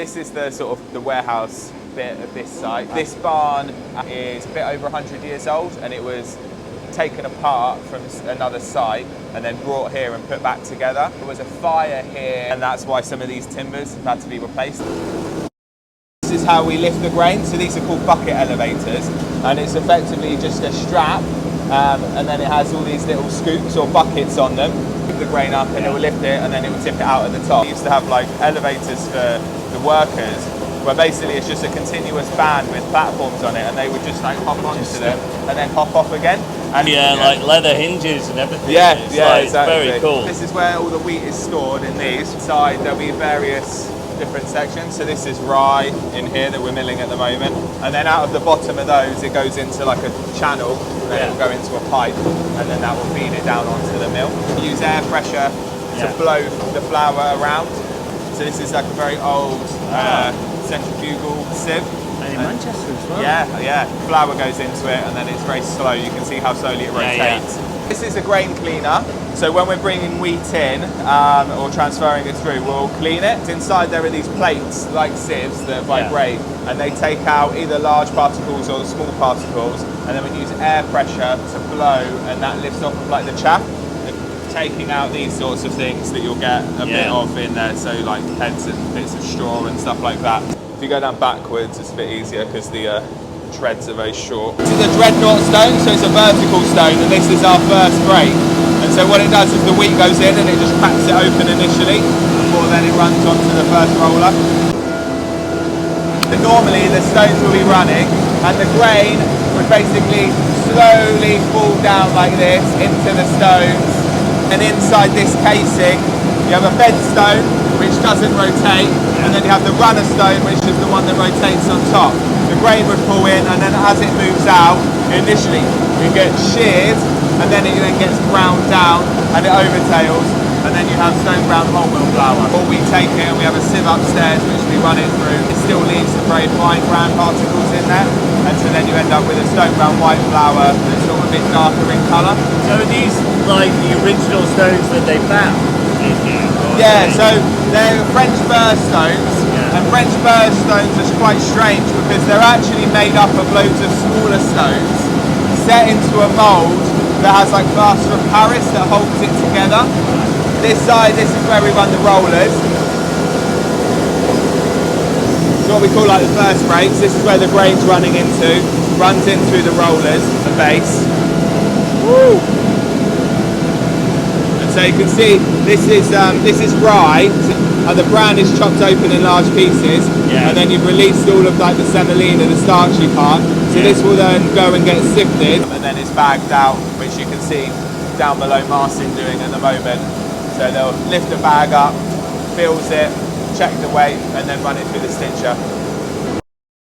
This is the sort of the warehouse bit of this site. This barn is a bit over 100 years old, and it was taken apart from another site and then brought here and put back together. There was a fire here, and that's why some of these timbers have had to be replaced. This is how we lift the grain. So these are called bucket elevators, and it's effectively just a strap, and then it has all these little scoops or buckets on them. Pick the grain up and it will lift it, and then it will tip it out at the top. We used to have like elevators for the workers, where basically it's just a continuous band with platforms on it, and they would just like hop onto them and then hop off again. And like leather hinges and everything. Exactly. It's very cool. This is where all the wheat is stored in these. Inside there'll be various different sections. So this is rye in here that we're milling at the moment, and then out of the bottom of those it goes into like a channel, and then it will go into a pipe, and then that will feed it down onto the mill. We use air pressure to blow the flour around. So this is like a very old centrifugal sieve. And in Manchester as well. Yeah. Flour goes into it, and then it's very slow. You can see how slowly it rotates. This is a grain cleaner. So when we're bringing wheat in or transferring it through, we'll clean it. Inside there are these plates like sieves that vibrate, and they take out either large particles or small particles, and then we use air pressure to blow, and that lifts off of like the chaff, taking out these sorts of things that you'll get a bit of in there. So like heads and bits of straw and stuff like that. If you go down backwards, it's a bit easier because the treads are very short. This is a dreadnought stone, so it's a vertical stone, and this is our first break. And so what it does is the wheat goes in and it just cracks it open initially, before then it runs onto the first roller. And normally the stones will be running, and the grain would basically slowly fall down like this into the stones. And inside this casing, you have a bed stone, which doesn't rotate, and then you have the runner stone, which is the one that rotates on top. The grain would fall in, and then as it moves out, initially it gets sheared, and then it gets ground down, and it overtails, and then you have stone ground wholemeal flour. Or we take it and we have a sieve upstairs, which we run it through. It still leaves some very fine ground particles in there, and so then you end up with a stone ground white flour that's sort of a bit darker in colour. So are these like the original stones that they found? Yeah, so they're French burr stones, and French burr stones are quite strange because they're actually made up of loads of smaller stones set into a mould that has like plaster of Paris that holds it together. This side, this is where we run the rollers. It's what we call like the first breaks. This is where the grain's running into, runs in through the rollers, the base. Woo! So you can see this is rye, and the bran is chopped open in large pieces, and then you've released all of like the semolina, the starchy part. So this will then go and get sifted, and then it's bagged out, which you can see down below Marcin doing at the moment. So they'll lift the bag up, fills it, check the weight, and then run it through the stitcher.